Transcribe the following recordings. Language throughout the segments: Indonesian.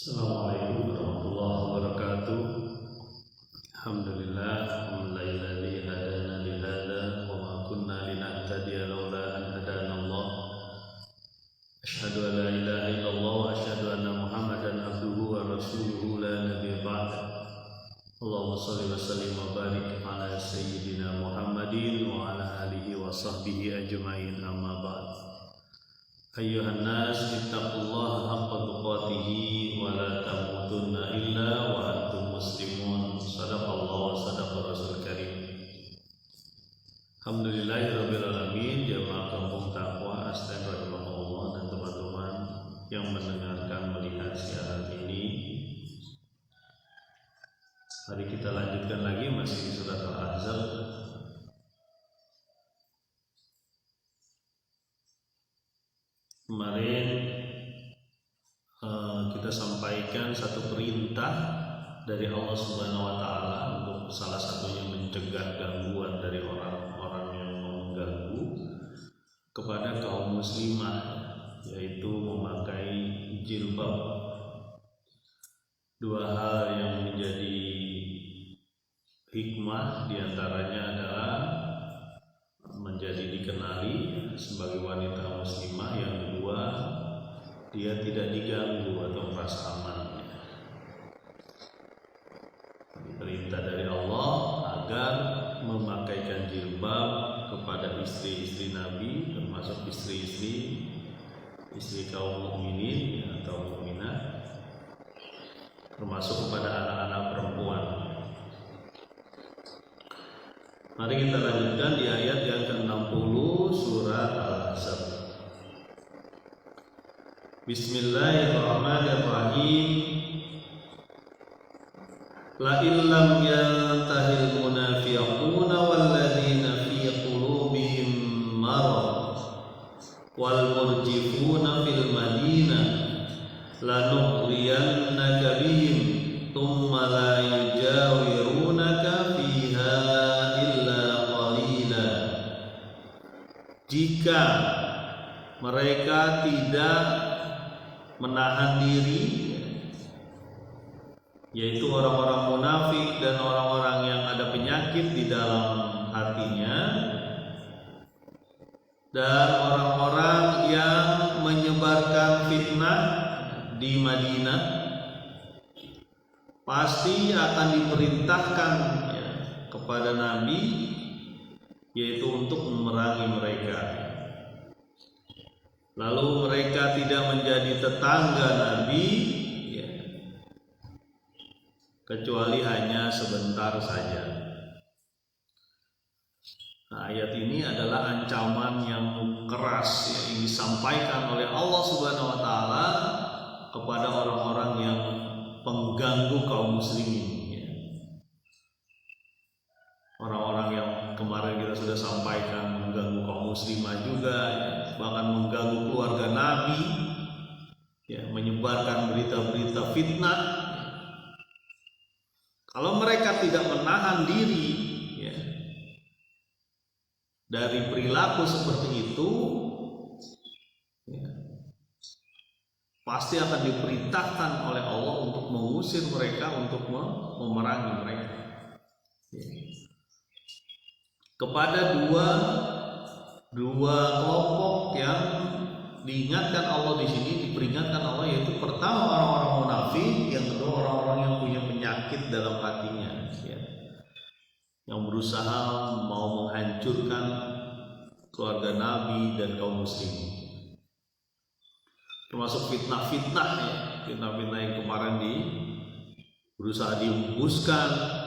Assalamualaikum warahmatullahi wabarakatuh. Alhamdulillah, alhamdulillahilladzi hadana li hadza wa ma kunna linahtadiya laula an hadana Allah. Asyhadu an la ilaha illallah wa asyhadu anna Muhammadan abduhu wa rasuluhu la nabiyya ba'da. Allahumma shalli wa sallim wa barik ala sayyidina Muhammadin wa ala alihi wa sahbihi ajma'in, amma ba'd. Ayyuhan nas ittaqullaha haqqa tuqatih wa la tamutunna illa wa antum muslimun. Shadaqallahu wa sadaqa rasul karim. Alhamdulillahirabbil alamin. Jamaah kampung takwa astagfirullah dan teman-teman yang mendengarkan melihat siaran ini. Mari kita lanjutkan lagi masih di surat Al-Ahzab. Kemarin kita sampaikan satu perintah dari Allah Subhanahu wa Ta'ala untuk salah satunya mencegah gangguan dari orang-orang yang mengganggu kepada kaum muslimah, yaitu memakai jilbab. Dua hal yang menjadi hikmah diantaranya adalah menjadi dikenali sebagai wanita muslimah, yang kedua dia tidak diganggu atau merasa aman. Perintah dari Allah agar memakaikan jilbab kepada istri-istri Nabi, termasuk istri kaum mukminin atau mukminat, termasuk kepada anak-anak perempuan. Mari kita lanjutkan di ayat yang ke-60 surat Al-Ahzab. Bismillahirrahmanirrahim. La illam yantahil munafiquna walladzina fi qulubihim marad wal murjifuna fil madinah lanughriyannaka bihim thumma la yujawirunaka fiha. Jika mereka tidak menahan diri, yaitu orang-orang munafik dan orang-orang yang ada penyakit di dalam hatinya, dan orang-orang yang menyebarkan fitnah di Madinah, pasti akan diperintahkan kepada Nabi, yaitu untuk memerangi mereka. Lalu mereka tidak menjadi tetangga Nabi kecuali hanya sebentar saja. Nah, ayat ini adalah ancaman yang keras yang disampaikan oleh Allah Subhanahu wa Ta'ala kepada orang-orang yang pengganggu kaum muslimin. Orang-orang yang kemarin kita sudah sampaikan mengganggu kaum muslimah juga, bahkan mengganggu keluarga Nabi, menyebarkan berita-berita fitnah. Kalau mereka tidak menahan diri dari perilaku seperti itu, pasti akan diperintahkan oleh Allah untuk mengusir mereka, untuk memerangi mereka. Kepada dua kelompok yang diingatkan Allah di sini, diperingatkan Allah, yaitu pertama orang-orang munafik, yang kedua orang-orang yang punya penyakit dalam hatinya, yang berusaha mau menghancurkan keluarga Nabi dan kaum muslimin. Termasuk fitnah-fitnah yang kemarin berusaha dihembuskan,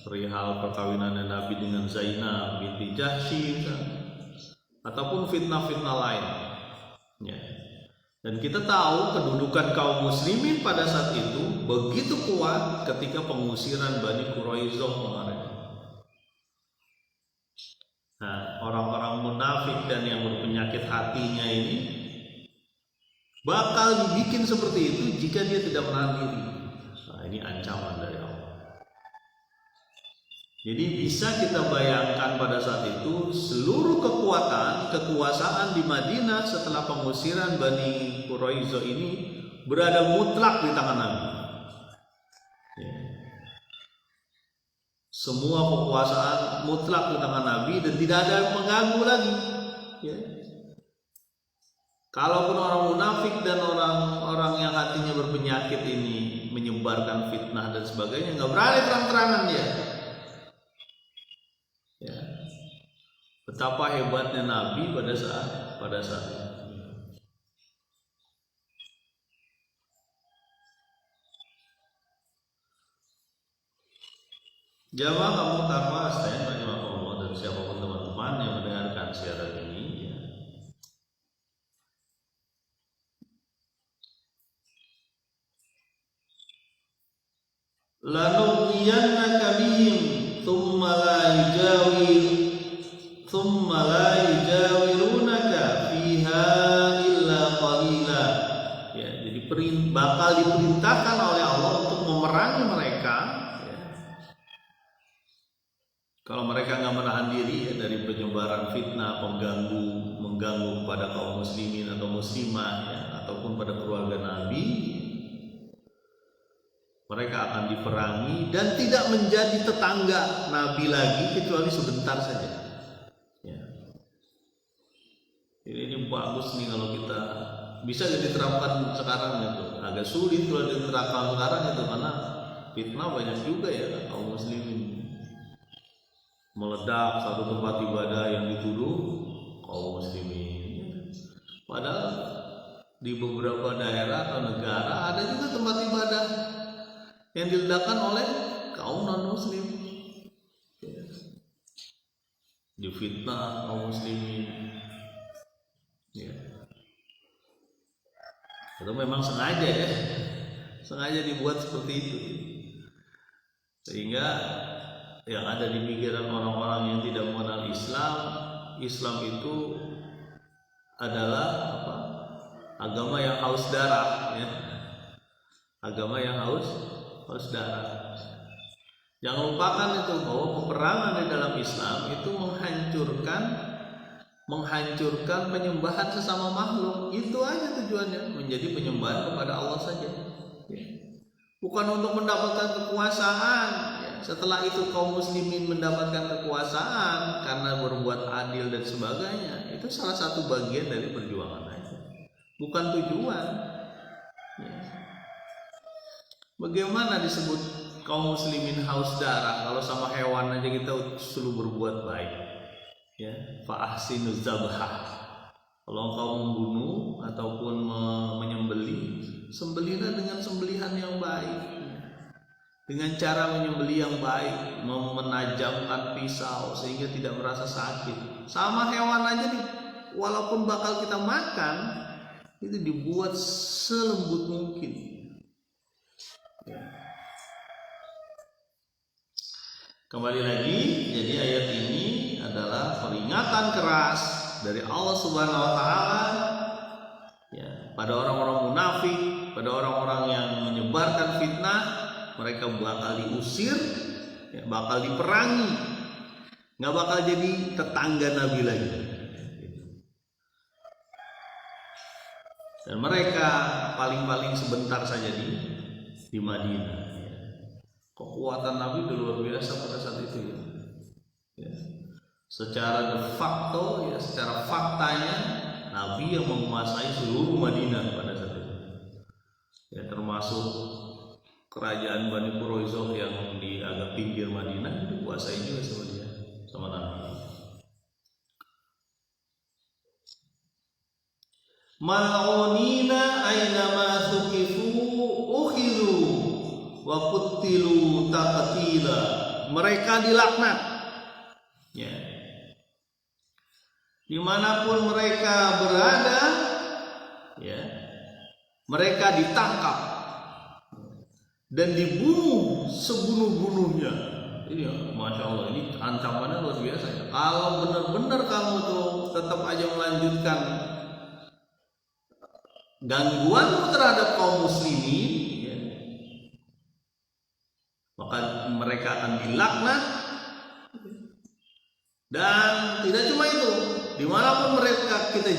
perihal perkawinan Nabi dengan Zainab binti Jahsy, ataupun fitnah-fitnah lain. Dan kita tahu kedudukan kaum muslimin pada saat itu begitu kuat ketika pengusiran Bani Quraisyah kemarin. Nah, orang-orang munafik dan yang berpenyakit hatinya ini bakal dibikin seperti itu jika dia tidak menahan diri. Nah, ini ancaman dari Allah. Jadi bisa kita bayangkan pada saat itu seluruh kekuasaan di Madinah setelah pengusiran Bani Quraisyah ini berada mutlak di tangan Nabi. Ya. Semua kekuasaan mutlak di tangan Nabi dan tidak ada yang mengganggu lagi. Ya. Kalaupun orang munafik dan orang-orang yang hatinya berpenyakit ini menyebarkan fitnah dan sebagainya, nggak berani terang-terangan dia. Ya. Betapa hebatnya Nabi pada saat itu. Jamaah kamu tanpa astain rahimahullah dan siapapun teman-teman yang mendengarkan siaran ini, ya. Lanughyannaka bihim thumma la yujawirunaka fiha illa qalila. Ya, jadi bakal diperintahkan oleh Allah untuk memerangi mereka. Kalau mereka nggak menahan diri ya, dari penyebaran fitnah, mengganggu pada kaum muslimin atau muslimah ya, ataupun pada keluarga Nabi, mereka akan diperangi dan tidak menjadi tetangga Nabi lagi kecuali sebentar saja. Ya. Ini bagus nih kalau kita bisa diterapkan sekarang itu. Agak sulit kalau diterapkan sekarang itu karena fitnah banyak juga ya kaum muslimin. Meledak satu tempat ibadah yang dituduh kaum muslimin. Padahal di beberapa daerah atau negara ada juga tempat ibadah yang diledakkan oleh kaum non muslim. Difitnah kaum muslimin. Ya. Itu memang sengaja ya. Sengaja dibuat seperti itu. Sehingga yang ada di pikiran orang-orang yang tidak mengenal Islam itu adalah apa? Agama yang haus darah, ya. Agama yang haus darah. Jangan lupakan itu bahwa peperangan di dalam Islam itu menghancurkan penyembahan sesama makhluk. Itu aja tujuannya, menjadi penyembahan kepada Allah saja. Ya. Bukan untuk mendapatkan kekuasaan. Setelah itu kaum muslimin mendapatkan kekuasaan karena berbuat adil dan sebagainya, itu salah satu bagian dari perjuangan aja, bukan tujuan. Ya. Bagaimana disebut kaum muslimin haus darah kalau sama hewan aja kita selalu berbuat baik? Ya, fa ahsinuz zabha. Kalau engkau membunuh ataupun menyembelih, sembelihlah dengan sembelihan yang baik. Dengan cara menyembelih yang baik, menajamkan pisau sehingga tidak merasa sakit. Sama hewan aja nih, walaupun bakal kita makan, itu dibuat selembut mungkin. Ya. Kembali lagi, jadi ayat ini adalah peringatan keras dari Allah Subhanahu wa taala ya, pada orang-orang munafik, pada orang-orang yang menyebarkan fitnah. Mereka bakal diusir, ya, bakal diperangi, nggak bakal jadi tetangga Nabi lagi. Dan mereka paling-paling sebentar saja di Madinah. Ya. Kekuatan Nabi luar biasa pada saat itu. Ya. Secara de facto, ya, secara faktanya Nabi yang menguasai seluruh Madinah pada saat itu. Ya, termasuk kerajaan Bani Quraisyah yang di agak pinggir Madinah dikuasai juga sama dia, sama Nabi. Mal'unina aina ma thuqifu ukhidhu wa qutilu taqtila. Mereka dilaknat. Ya. Dimanapun mereka berada, ya, mereka ditangkap dan dibunuh sebunuh-bunuhnya. Ini masya Allah, ini ancamannya luar biasa ya. Kalau benar-benar kamu tuh tetap aja melanjutkan gangguan terhadap kaum muslimin, ya, maka mereka akan dilaknat. Dan tidak cuma itu, dimanapun mereka kita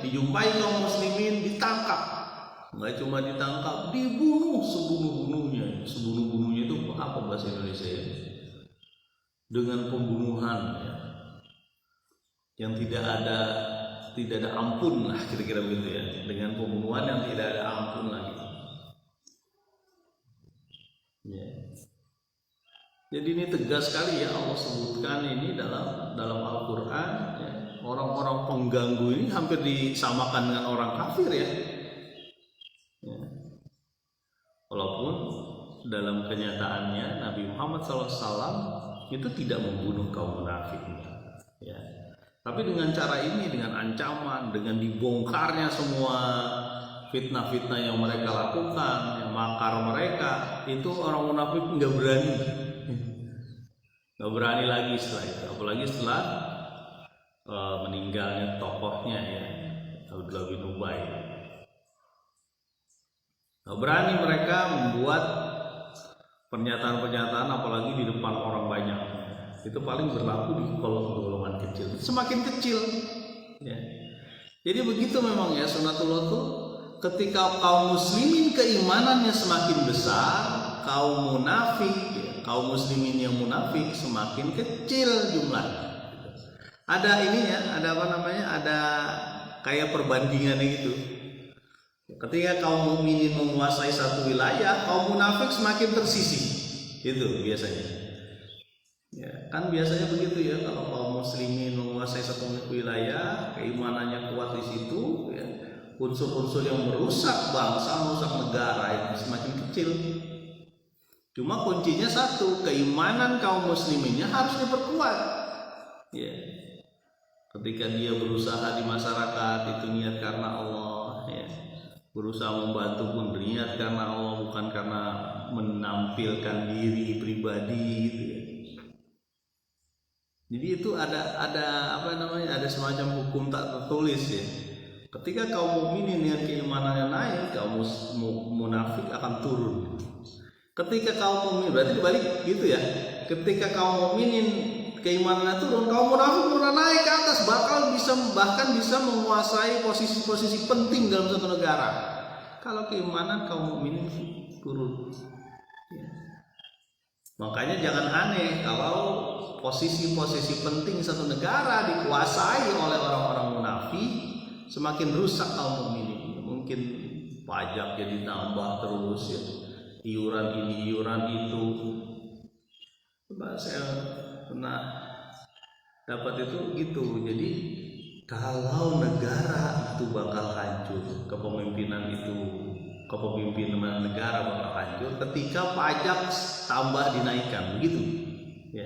dijumpai kaum muslimin ditangkap. Nggak cuma ditangkap, dibunuh sebunuh-bunuhnya. Sebunuh-bunuhnya itu apa bahasa Indonesia ya? Dengan pembunuhan ya, yang tidak ada ampun lah, kira-kira begitu ya. Dengan pembunuhan yang tidak ada ampun lagi. Ya. Jadi ini tegas sekali ya, Allah sebutkan ini dalam Al-Quran ya. Orang-orang pengganggu ini hampir disamakan dengan orang kafir ya. Walaupun dalam kenyataannya Nabi Muhammad SAW itu tidak membunuh kaum munafik ya. Tapi dengan cara ini, dengan ancaman, dengan dibongkarnya semua fitnah-fitnah yang mereka lakukan, yang makar mereka, itu orang munafik nggak berani lagi setelah itu. Apalagi setelah meninggalnya tokohnya ya, Abdullah bin Ubay. Nggak berani mereka membuat pernyataan-pernyataan apalagi di depan orang banyak. Itu paling berlaku di golongan kecil. Semakin kecil ya. Jadi begitu memang ya sunatullah tuh, ketika kaum muslimin keimanannya semakin besar, kaum munafik ya, kaum muslimin yang munafik semakin kecil jumlah. Ada ininya, ada kayak perbandingannya gitu. Ketika kaum mukminin menguasai satu wilayah, kaum munafik semakin tersisih. Itu biasanya. Ya, kan biasanya begitu ya, kalau kaum muslimin menguasai satu wilayah, keimanannya kuat di situ, ya, unsur-unsur yang merusak bangsa, merusak negara itu semakin kecil. Cuma kuncinya satu, keimanan kaum musliminnya harus diperkuat. Ya. Ketika dia berusaha di masyarakat itu niat karena Allah, ya. Berusaha membantu pun berniat karena Allah, bukan karena menampilkan diri pribadi gitu ya. Jadi itu ada semacam hukum tak tertulis ya. Ketika kaum mukminin dengan keimanannya naik, kaum munafik akan turun. Ketika kaum mukmin, berarti dibalik gitu ya. Ketika kaum mukminin keimanannya turun, kaum munafik mulai naik ke atas, bahkan bisa menguasai posisi-posisi penting dalam satu negara. Kalau keimanan kaum mukminin turun. Ya. Makanya jangan aneh kalau posisi-posisi penting satu negara dikuasai oleh orang-orang munafik, semakin rusak kaum mukminin. Mungkin pajak jadi tambah terus ya, iuran ini, iuran itu. Coba saya pernah dapat itu gitu. Jadi kalau negara itu bakal hancur, kepemimpinan negara bakal hancur ketika pajak tambah dinaikkan, begitu ya.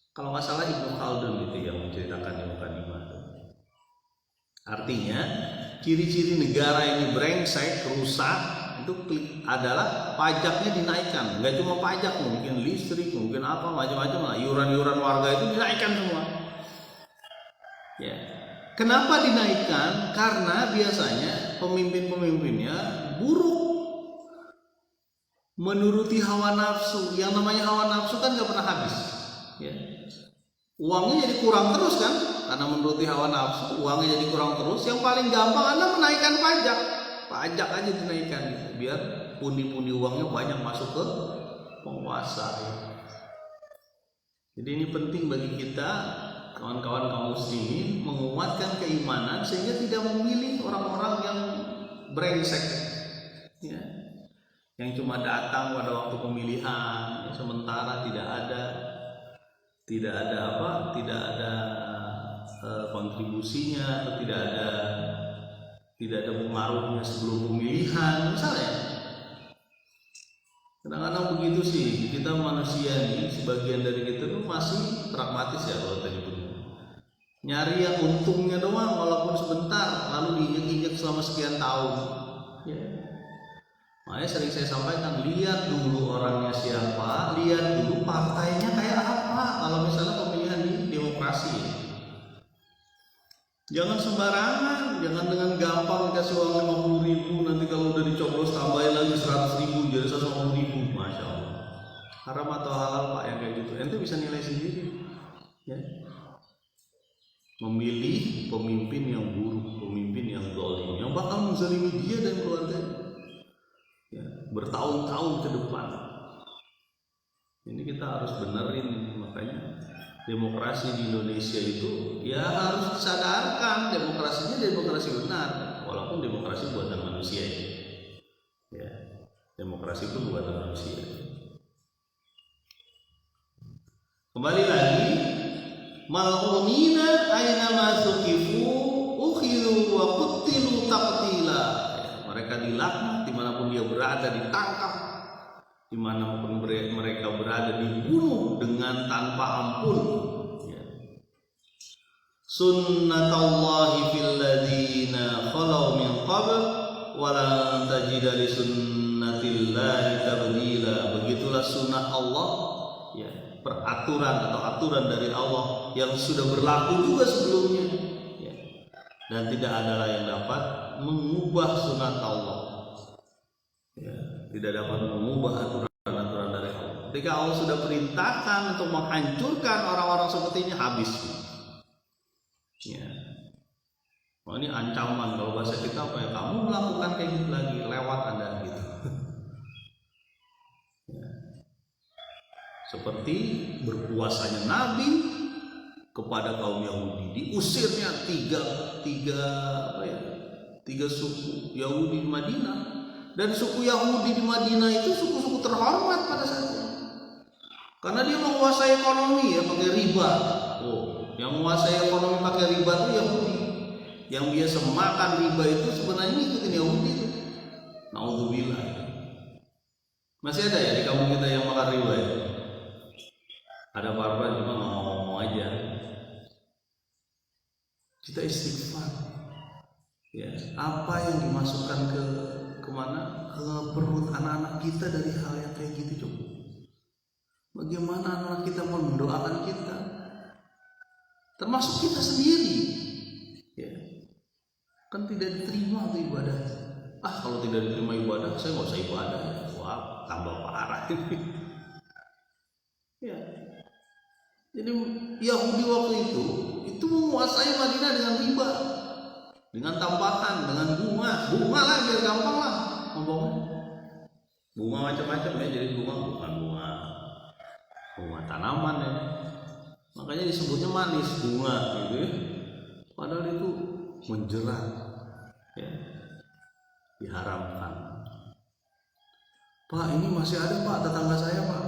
Kalau nggak salah Ibnu Khaldun gitu yang menceritakan di Mukadimah. Artinya ciri-ciri negara ini brengsek, rusak, itu adalah pajaknya dinaikkan. Nggak cuma pajak, mungkin listrik, mungkin apa, macam-macam lah. Iuran-iuran warga itu dinaikkan semua. Ya. Kenapa dinaikkan? Karena biasanya pemimpin-pemimpinnya buruk, menuruti hawa nafsu. Yang namanya hawa nafsu kan nggak pernah habis. Ya. Uangnya jadi kurang terus kan? Karena menuruti hawa nafsu, uangnya jadi kurang terus. Yang paling gampang Anda menaikkan pajak. Pajak aja dinaikkan gitu, biar pundi-pundi uangnya banyak masuk ke penguasa ya. Jadi ini penting bagi kita, kawan-kawan kaum muslimin, menguatkan keimanan sehingga tidak memilih orang-orang yang brengsek ya, yang cuma datang pada waktu pemilihan ya, sementara tidak ada kontribusinya, atau tidak ada pengaruhnya sebelum pemilihan misalnya. Kadang-kadang begitu sih, kita manusia nih, sebagian dari kita tuh masih pragmatis ya kalau tadi begitu. Nyari yang untungnya doang walaupun sebentar, lalu diinjek-injek selama sekian tahun. Ya. Makanya sering saya sampaikan, lihat dulu orangnya siapa, lihat dulu partainya kayak apa. Kalau misalnya pemilihan di demokrasi ya. Jangan sembarangan, jangan dengan gampang dikasih uang 50.000, nanti kalau udah dicoblos tambahin lagi 100.000 jadi 150.000, masya Allah. Haram atau halal pak yang kayak gitu? Ente bisa nilai sendiri. Ya. Memilih pemimpin yang buruk, pemimpin yang zalim, yang bakal menzalimi dia dan keluarganya. bertahun-tahun ke depan. Ini kita harus benerin. Makanya demokrasi di Indonesia itu ya harus disadarkan, demokrasinya demokrasi benar, walaupun demokrasi buatan manusia ya, demokrasi pun buatan manusia. Kembali lagi, mal'unina aina ma suqifu ukhilu wa qutilu taqtila. Mereka dilaknat dimanapun dia berada, ditangkap dimanapun mereka berada, dibunuh dengan tanpa ampun. Ya. Sunnatullahi fil ladzina khalau min qabl wa lan tajida li sunnatillahi tabdila. Begitulah sunnah Allah, ya, peraturan atau aturan dari Allah yang sudah berlaku juga sebelumnya, ya. Dan tidak adalah yang dapat mengubah sunnah Allah, ya. Tidak dapat mengubah aturan-aturan dari Allah. Ketika Allah sudah perintahkan untuk menghancurkan orang-orang seperti ini, habis. Ya. Oh, ini ancaman, kalau bahasa kita apa ya? Kamu melakukan kayak gitu lagi, lewat Anda gitu. Ya. Seperti berpuasanya Nabi kepada kaum Yahudi, diusirnya tiga suku Yahudi di Madinah. Dan suku Yahudi di Madinah itu suku-suku terhormat pada saat itu, karena dia menguasai ekonomi ya pakai riba. Yang menguasai ekonomi pakai riba itu Yahudi. Yang biasa makan riba itu sebenarnya ngikutin Yahudi itu. Naudzubillah. Masih ada ya di kampung kita yang makan riba ya? Ada barbar cuma ngomong-ngomong aja. Kita istighfar. Ya, apa yang dimasukkan ke kemana? Ke perut anak-anak kita dari hal yang kayak gitu coba. Bagaimana anak kita mendoakan kita, termasuk kita sendiri, ya. Kan tidak diterima tuh ibadah. Kalau tidak diterima ibadah, saya nggak usah ibadah. Wah, tambah parah. Ya. Jadi Yahudi waktu itu menguasai Madinah dengan riba, dengan tambahan, dengan bunga lah biar gampang lah ngomongnya. Bunga macam-macam ya, jadi bunga tanaman ya. Makanya disebutnya manis bunga gitu ya. Padahal itu menjerat ya, diharamkan. Pak, ini masih ada Pak tetangga saya Pak.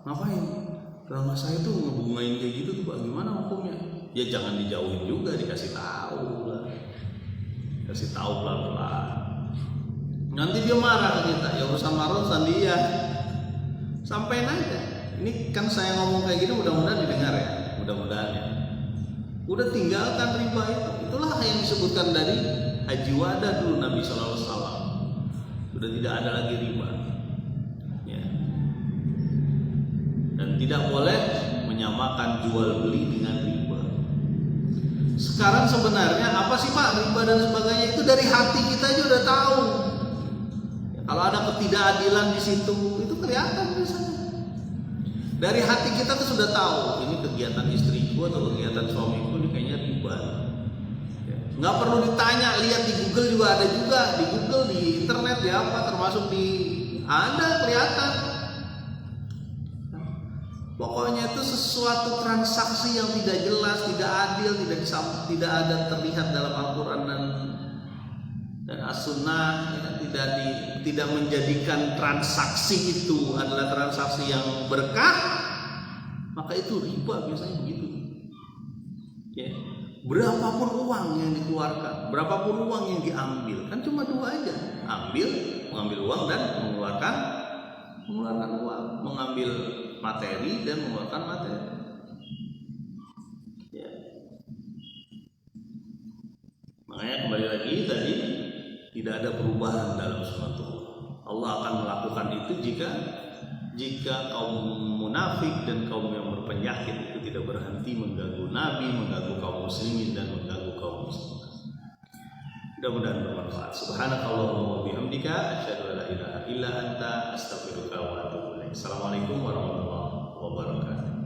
Ngapain? Tetangga saya tuh ngebungain kayak gitu tuh Pak, gimana hukumnya? Ya jangan dijauhin juga, dikasih tahu lah. Kasih tahu pelan-pelan. Nanti dia marah ke kita, ya urusan dia. Sampaikan aja. Ini kan saya ngomong kayak gini mudah-mudahan didengar ya. Mudah-mudahan ya. Udah tinggalkan riba itu. Itulah yang disebutkan dari Haji Wada dulu Nabi SAW. Sudah tidak ada lagi riba. Ya. Dan tidak boleh menyamakan jual beli dengan riba. Sekarang sebenarnya apa sih Pak riba dan sebagainya, itu dari hati kita aja udah tahu. Ya, kalau ada ketidakadilan di situ itu kelihatan biasanya. Dari hati kita tuh sudah tahu ini kegiatan istriku atau kegiatan suamiku ini kayaknya riba. Ya, nggak perlu ditanya, lihat di Google juga ada juga, di Google, di internet, di apa, termasuk di ada kelihatan. Pokoknya itu sesuatu transaksi yang tidak jelas, tidak adil, tidak ada terlihat dalam Al-Quran dan As-Sunnah, ya, tidak menjadikan transaksi itu adalah transaksi yang berkah, maka itu riba biasanya begitu. Ya. Berapapun uang yang dikeluarkan, berapapun uang yang diambil, kan cuma dua aja, mengambil uang dan mengeluarkan uang, mengambil materi dan mengeluarkan materi. Ya. Makanya kembali lagi tadi, tidak ada perubahan dalam sunnatullah. Allah akan melakukan itu jika kaum munafik dan kaum yang berpenyakit itu tidak berhenti mengganggu Nabi, mengganggu kaum muslimin dan mengganggu kaum muslimat. Mudah-mudahan bermanfaat. Subhanakallahumma wa bihamdika asyhadu an la ilaha illa anta astaghfiruka wa atubu ilaik. Assalamualaikum warahmatullahi wabarakatuh.